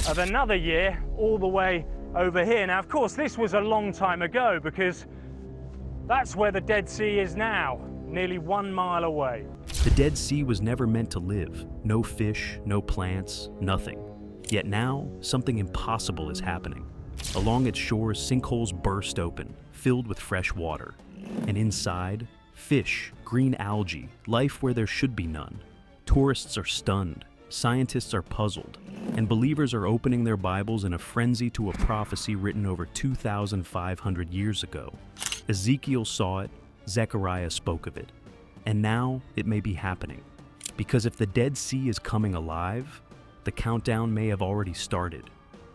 of another year all the way over here. Now, of course, this was a long time ago because that's where the Dead Sea is now, nearly 1 mile away. The Dead Sea was never meant to live. No fish, no plants, nothing. Yet now, something impossible is happening. Along its shores, sinkholes burst open, filled with fresh water. And inside, fish, green algae, life where there should be none. Tourists are stunned, scientists are puzzled, and believers are opening their Bibles in a frenzy to a prophecy written over 2,500 years ago. Ezekiel saw it, Zechariah spoke of it, and now it may be happening. Because if the Dead Sea is coming alive, the countdown may have already started.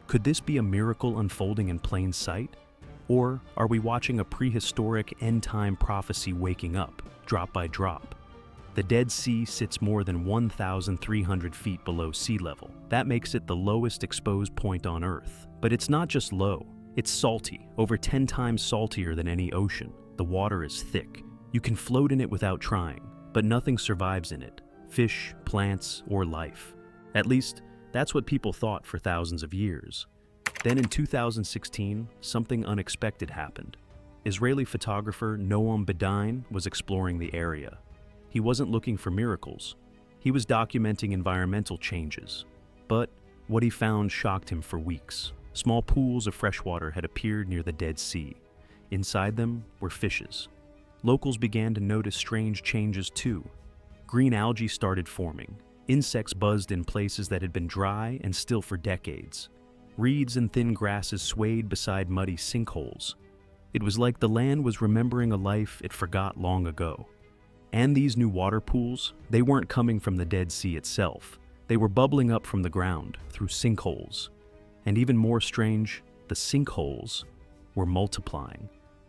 Could this be a miracle unfolding in plain sight? Or are we watching a prehistoric end-time prophecy waking up, drop by drop? The Dead Sea sits more than 1,300 feet below sea level. That makes it the lowest exposed point on Earth. But it's not just low, it's salty, over 10 times saltier than any ocean. The water is thick. You can float in it without trying, but nothing survives in it. Fish, plants, or life. At least, that's what people thought for thousands of years. Then in 2016, something unexpected happened. Israeli photographer Noam Bedain was exploring the area. He wasn't looking for miracles. He was documenting environmental changes. But what he found shocked him for weeks. Small pools of fresh water had appeared near the Dead Sea. Inside them were fishes. Locals began to notice strange changes too. Green algae started forming. Insects buzzed in places that had been dry and still for decades. Reeds and thin grasses swayed beside muddy sinkholes. It was like the land was remembering a life it forgot long ago. And these new water pools, they weren't coming from the Dead Sea itself. They were bubbling up from the ground through sinkholes. And even more strange, the sinkholes were multiplying.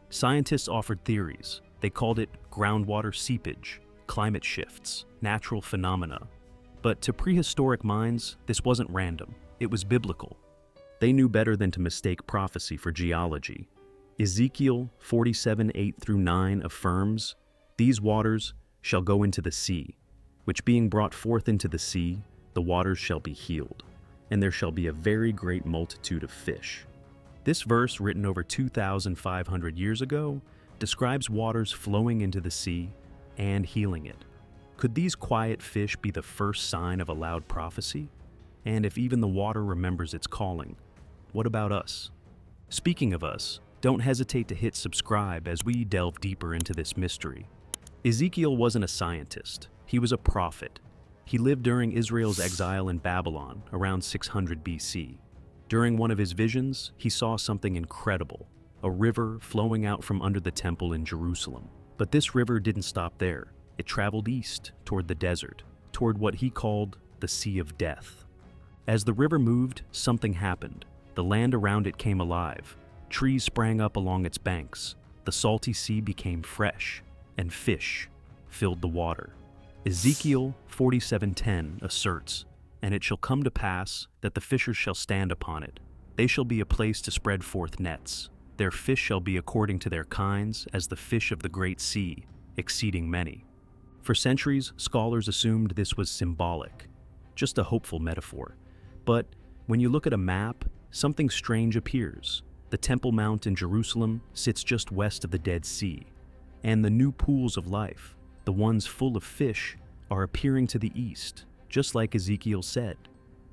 Scientists offered theories. They called it groundwater seepage, climate shifts, natural phenomena. But to prehistoric minds, this wasn't random. It was biblical. They knew better than to mistake prophecy for geology. Ezekiel 47:8-9 affirms, "These waters shall go into the sea, which being brought forth into the sea, the waters shall be healed, and there shall be a very great multitude of fish." This verse, written over 2,500 years ago, describes waters flowing into the sea and healing it. Could these quiet fish be the first sign of a loud prophecy? And if even the water remembers its calling, what about us? Speaking of us, don't hesitate to hit subscribe as we delve deeper into this mystery. Ezekiel wasn't a scientist, he was a prophet. He lived during Israel's exile in Babylon around 600 BC. During one of his visions, he saw something incredible, a river flowing out from under the temple in Jerusalem. But this river didn't stop there. It traveled east toward the desert, toward what he called the Sea of Death. As the river moved, something happened. The land around it came alive. Trees sprang up along its banks. The salty sea became fresh, and fish filled the water. Ezekiel 47:10 asserts, "And it shall come to pass that the fishers shall stand upon it. They shall be a place to spread forth nets. Their fish shall be according to their kinds as the fish of the great sea, exceeding many." For centuries, scholars assumed this was symbolic, just a hopeful metaphor. But when you look at a map, something strange appears. The Temple Mount in Jerusalem sits just west of the Dead Sea, and the new pools of life, the ones full of fish, are appearing to the east, just like Ezekiel said.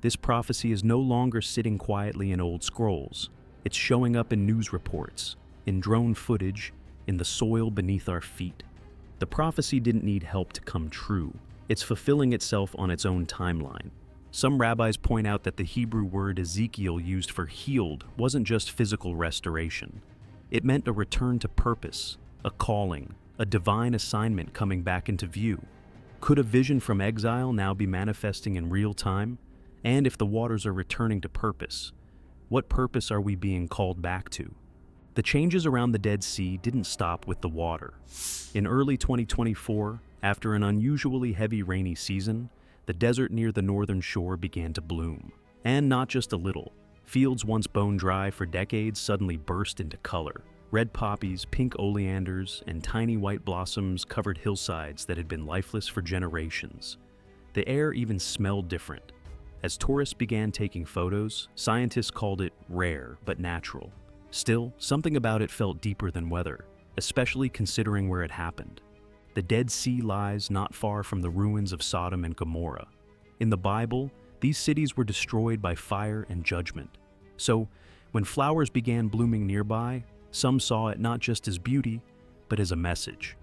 This prophecy is no longer sitting quietly in old scrolls. It's showing up in news reports, in drone footage, in the soil beneath our feet. The prophecy didn't need help to come true. It's fulfilling itself on its own timeline. Some rabbis point out that the Hebrew word Ezekiel used for healed wasn't just physical restoration. It meant a return to purpose, a calling, a divine assignment coming back into view. Could a vision from exile now be manifesting in real time? And if the waters are returning to purpose, what purpose are we being called back to? The changes around the Dead Sea didn't stop with the water. In early 2024, after an unusually heavy rainy season, the desert near the northern shore began to bloom. And not just a little. Fields once bone dry for decades suddenly burst into color. Red poppies, pink oleanders, and tiny white blossoms covered hillsides that had been lifeless for generations. The air even smelled different. As tourists began taking photos, scientists called it rare but natural. Still, something about it felt deeper than weather, especially considering where it happened. The Dead Sea lies not far from the ruins of Sodom and Gomorrah. In the Bible, these cities were destroyed by fire and judgment. So, when flowers began blooming nearby, some saw it not just as beauty, but as a message.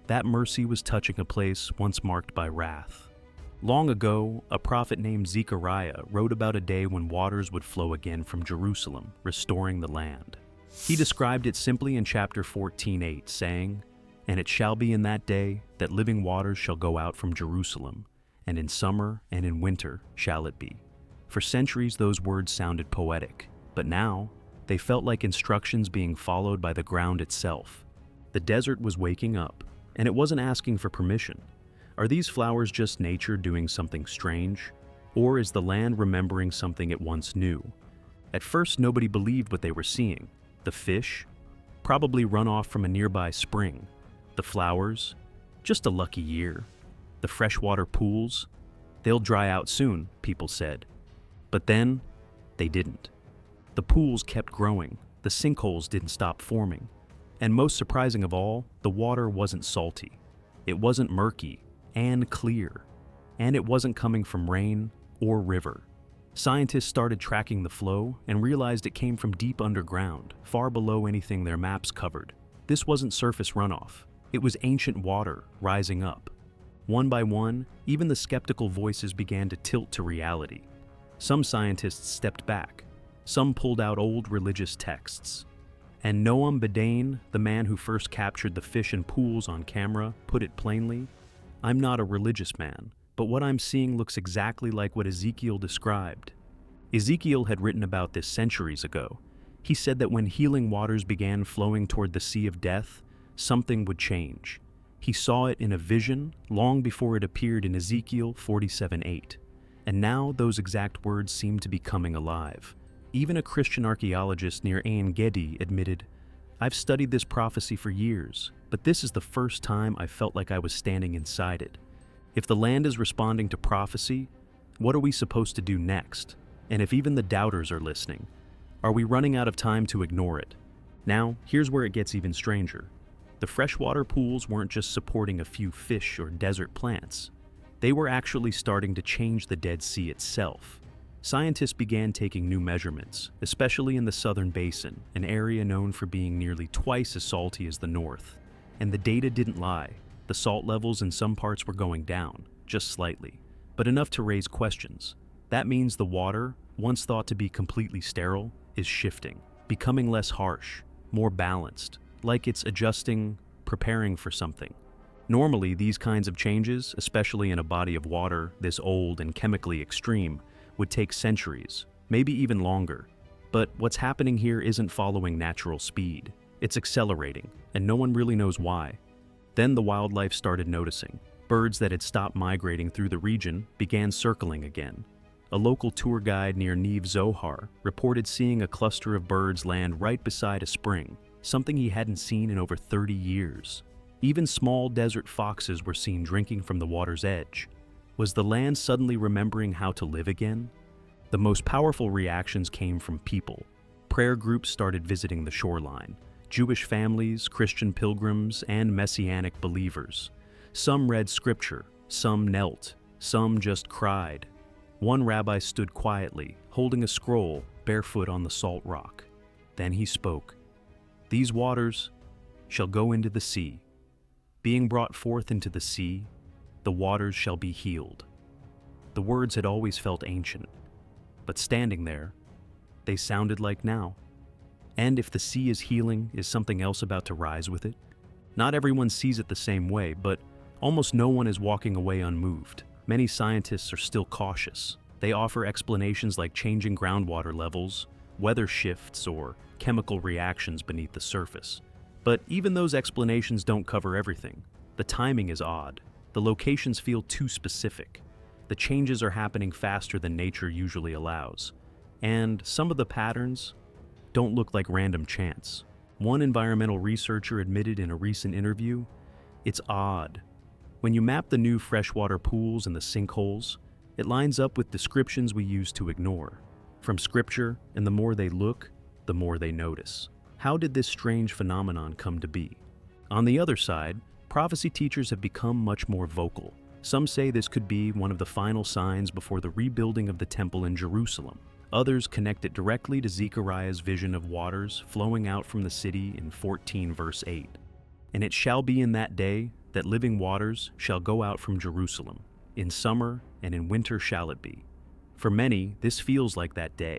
That mercy was touching a place once marked by wrath. Long ago, a prophet named Zechariah wrote about a day when waters would flow again from Jerusalem, restoring the land. He described it simply in chapter 14:8, saying, "And it shall be in that day that living waters shall go out from Jerusalem, and in summer and in winter shall it be." For centuries those words sounded poetic, but now they felt like instructions being followed by the ground itself. The desert was waking up, and it wasn't asking for permission. Are these flowers just nature doing something strange? Or is the land remembering something it once knew? At first, nobody believed what they were seeing. The fish? Probably runoff from a nearby spring. The flowers? Just a lucky year. The freshwater pools? They'll dry out soon, people said. But then, they didn't. The pools kept growing, the sinkholes didn't stop forming. And most surprising of all, the water wasn't salty. It wasn't murky and clear. And it wasn't coming from rain or river. Scientists started tracking the flow and realized it came from deep underground, far below anything their maps covered. This wasn't surface runoff. It was ancient water rising up. One by one, even the skeptical voices began to tilt to reality. Some scientists stepped back. Some pulled out old religious texts. And Noam Bedain, the man who first captured the fish and pools on camera, put it plainly, "I'm not a religious man, but what I'm seeing looks exactly like what Ezekiel described." Ezekiel had written about this centuries ago. He said that when healing waters began flowing toward the Sea of Death, something would change. He saw it in a vision long before it appeared in Ezekiel 47:8. And now those exact words seem to be coming alive. Even a Christian archaeologist near Ein Gedi admitted, "I've studied this prophecy for years, but this is the first time I felt like I was standing inside it." If the land is responding to prophecy, what are we supposed to do next? And if even the doubters are listening, are we running out of time to ignore it? Now, here's where it gets even stranger. The freshwater pools weren't just supporting a few fish or desert plants. They were actually starting to change the Dead Sea itself. Scientists began taking new measurements, especially in the southern basin, an area known for being nearly twice as salty as the north. And the data didn't lie. The salt levels in some parts were going down, just slightly, but enough to raise questions. That means the water, once thought to be completely sterile, is shifting, becoming less harsh, more balanced, like it's adjusting, preparing for something. Normally, these kinds of changes, especially in a body of water this old and chemically extreme, would take centuries, maybe even longer. But what's happening here isn't following natural speed. It's accelerating, and no one really knows why. Then the wildlife started noticing. Birds that had stopped migrating through the region began circling again. A local tour guide near Neve Zohar reported seeing a cluster of birds land right beside a spring, something he hadn't seen in over 30 years. Even small desert foxes were seen drinking from the water's edge. Was the land suddenly remembering how to live again? The most powerful reactions came from people. Prayer groups started visiting the shoreline. Jewish families, Christian pilgrims, and Messianic believers. Some read scripture, some knelt, some just cried. One rabbi stood quietly, holding a scroll, barefoot on the salt rock. Then he spoke. "These waters shall go into the sea. Being brought forth into the sea, the waters shall be healed." The words had always felt ancient, but standing there, they sounded like now. And if the sea is healing, is something else about to rise with it? Not everyone sees it the same way, but almost no one is walking away unmoved. Many scientists are still cautious. They offer explanations like changing groundwater levels, weather shifts, or chemical reactions beneath the surface. But even those explanations don't cover everything. The timing is odd. The locations feel too specific. The changes are happening faster than nature usually allows. And some of the patterns don't look like random chance. One environmental researcher admitted in a recent interview, "It's odd. When you map the new freshwater pools and the sinkholes, It lines up with descriptions we used to ignore from Scripture, and the more they look, the more they notice. How did this strange phenomenon come to be? On the other side, prophecy teachers have become much more vocal. Some say this could be one of the final signs before the rebuilding of the temple in Jerusalem. Others connect it directly to Zechariah's vision of waters flowing out from the city in 14 verse 8. And it shall be in that day that living waters shall go out from Jerusalem. In summer and in winter shall it be. For many, this feels like that day.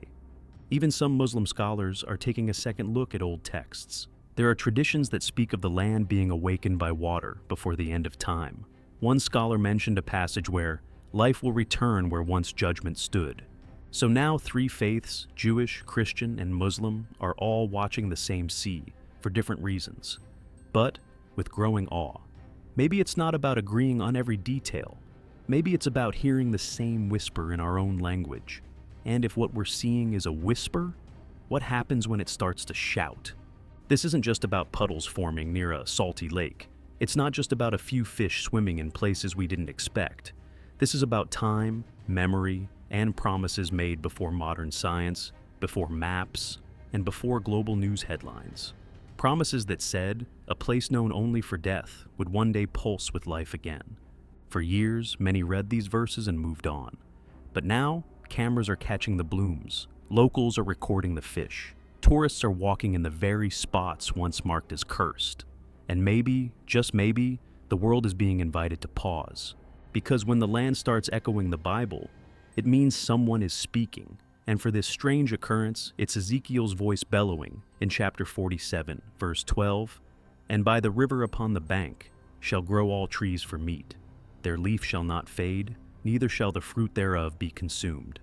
Even some Muslim scholars are taking a second look at old texts. There are traditions that speak of the land being awakened by water before the end of time. One scholar mentioned a passage where life will return where once judgment stood. So now three faiths, Jewish, Christian, and Muslim, are all watching the same sea for different reasons, but with growing awe. Maybe it's not about agreeing on every detail. Maybe it's about hearing the same whisper in our own language. And if what we're seeing is a whisper, what happens when it starts to shout? This isn't just about puddles forming near a salty lake. It's not just about a few fish swimming in places we didn't expect. This is about time, memory, and promises made before modern science, before maps, and before global news headlines. Promises that said a place known only for death would one day pulse with life again. For years, many read these verses and moved on. But now, cameras are catching the blooms. Locals are recording the fish. Tourists are walking in the very spots once marked as cursed. And maybe, just maybe, the world is being invited to pause. Because when the land starts echoing the Bible, it means someone is speaking. And for this strange occurrence, it's Ezekiel's voice bellowing in chapter 47, verse 12, "And by the river upon the bank shall grow all trees for meat. Their leaf shall not fade, neither shall the fruit thereof be consumed."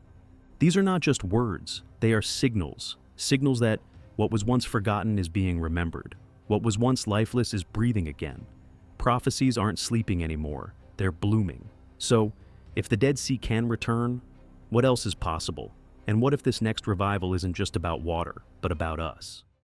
These are not just words, they are signals. Signals that what was once forgotten is being remembered. What was once lifeless is breathing again. Prophecies aren't sleeping anymore, they're blooming. So, if the Dead Sea can return, what else is possible? And what if this next revival isn't just about water, but about us?